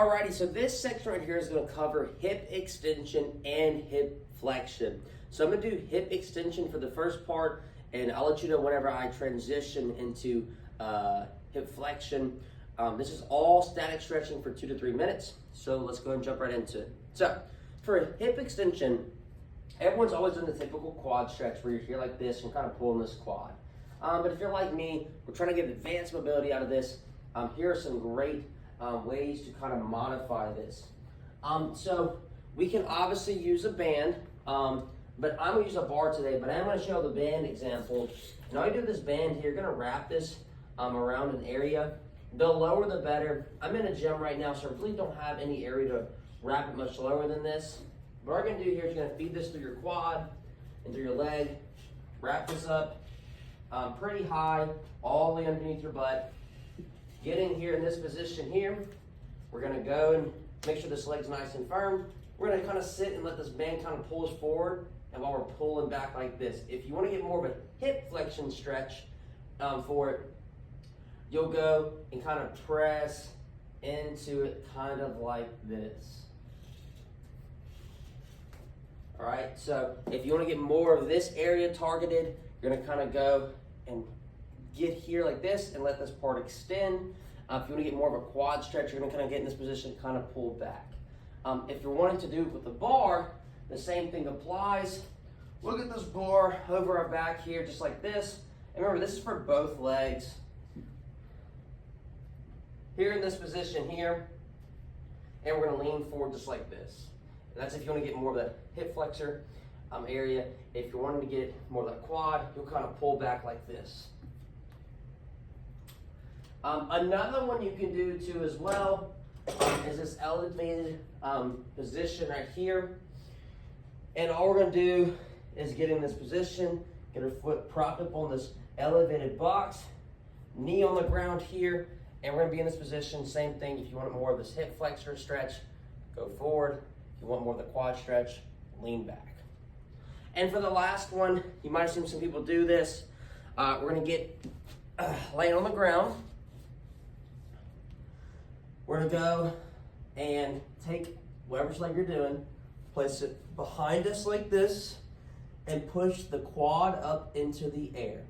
Alrighty, so this section right here is going to cover hip extension and hip flexion. So I'm going to do hip extension for the first part, and I'll let you know whenever I transition into hip flexion. This is all static stretching for 2 to 3 minutes, so let's go and jump right into it. So for hip extension, everyone's always done the typical quad stretch where you're here like this and kind of pulling this quad. But if you're like me, we're trying to get advanced mobility out of this. Here are some great ways to kind of modify this. So we can obviously use a band, but I'm going to use a bar today, but I'm going to show the band example. And all you do with this band here, you're going to wrap this around an area. The lower the better. I'm in a gym right now, so I really don't have any area to wrap it much lower than this. What we're going to do here is you're going to feed this through your quad and through your leg. Wrap this up pretty high, all the way underneath your butt. Get in here in this position here. We're going to go and make sure this leg's nice and firm. We're going to kind of sit and let this band kind of pull us forward, and while we're pulling back like this. If you want to get more of a hip flexion stretch for it, you'll go and kind of press into it kind of like this. All right, so if you want to get more of this area targeted, you're going to kind of go and get here like this and let this part extend. If you want to get more of a quad stretch, you're going to kind of get in this position, kind of pull back. If you're wanting to do it with the bar, the same thing applies. Look at this bar over our back here, just like this. And remember, this is for both legs. Here in this position here, and we're going to lean forward just like this. And that's if you want to get more of that hip flexor area. If you're wanting to get more of that quad, you'll kind of pull back like this. Another one you can do too as well is this elevated position right here. And all we're going to do is get in this position, get our foot propped up on this elevated box, knee on the ground here, and we're going to be in this position. Same thing, if you want more of this hip flexor stretch, go forward. If you want more of the quad stretch, lean back. And for the last one, you might have seen some people do this. We're going to get laying on the ground. We're going to go and take whatever leg you're doing, place it behind us like this, and push the quad up into the air.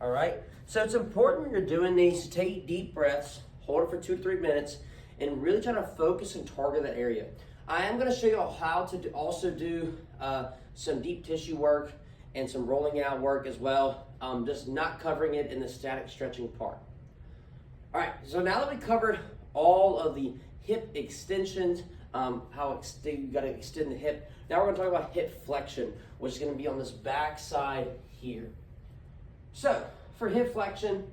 All right? So it's important when you're doing these to take deep breaths, hold it for 2 to 3 minutes, and really try to focus and target that area. I am going to show you how to also do some deep tissue work and some rolling out work as well, just not covering it in the static stretching part. All right, so now that we covered all of the hip extensions, how you got to extend the hip, now we're going to talk about hip flexion, which is going to be on this back side here. So for hip flexion,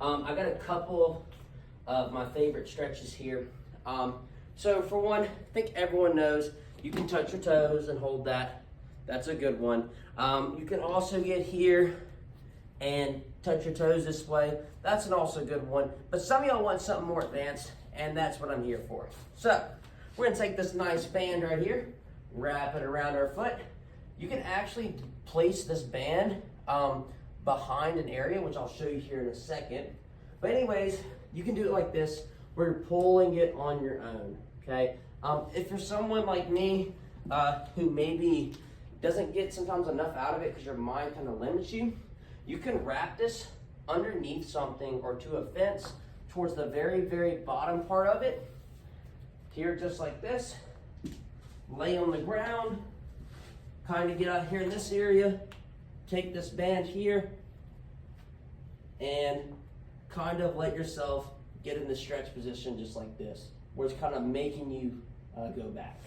I got a couple of my favorite stretches here. So for one, I think everyone knows you can touch your toes and hold that. That's a good one. You can also get here and touch your toes this way. That's an also good one. But some of y'all want something more advanced, and that's what I'm here for. So we're gonna take this nice band right here, wrap it around our foot. You can actually place this band behind an area, which I'll show you here in a second. But anyways, you can do it like this, where you're pulling it on your own, okay? If you're someone like me who maybe doesn't get sometimes enough out of it because your mind kind of limits you, you can wrap this underneath something or to a fence towards the very, very bottom part of it. Here, just like this. Lay on the ground, kind of get out here in this area, take this band here, and kind of let yourself get in the stretch position just like this, where it's kind of making you go back.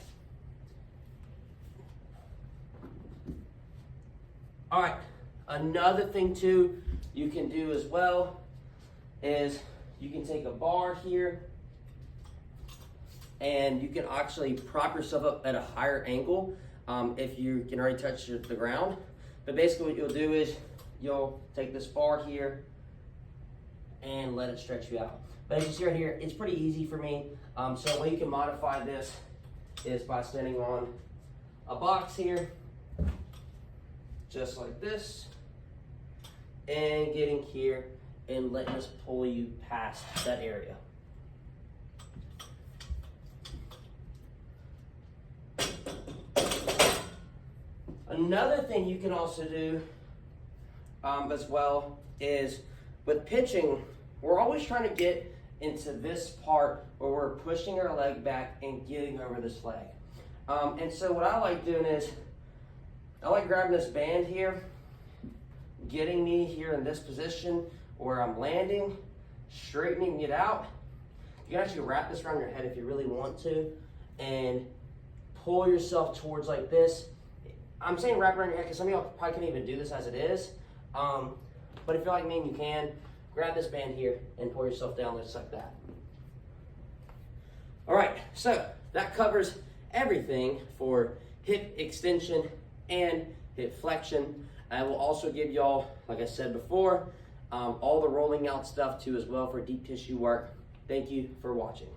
All right, another thing too you can do as well is you can take a bar here and you can actually prop yourself up at a higher angle if you can already touch the ground. But basically what you'll do is you'll take this bar here and let it stretch you out. But as you see right here, it's pretty easy for me. So the way you can modify this is by standing on a box here, just like this, and getting here and letting us pull you past that area. Another thing you can also do as well is with pitching, we're always trying to get into this part where we're pushing our leg back and getting over this leg. And so what I like doing is, I like grabbing this band here, getting me here in this position where I'm landing, straightening it out. You can actually wrap this around your head if you really want to, and pull yourself towards like this. I'm saying wrap around your head because some of y'all probably can't even do this as it is. But if you're like me and you can, grab this band here and pull yourself down just like that. All right, so that covers everything for hip extension and hip flexion. I will also give y'all, like I said before, all the rolling out stuff too as well for deep tissue work. Thank you for watching.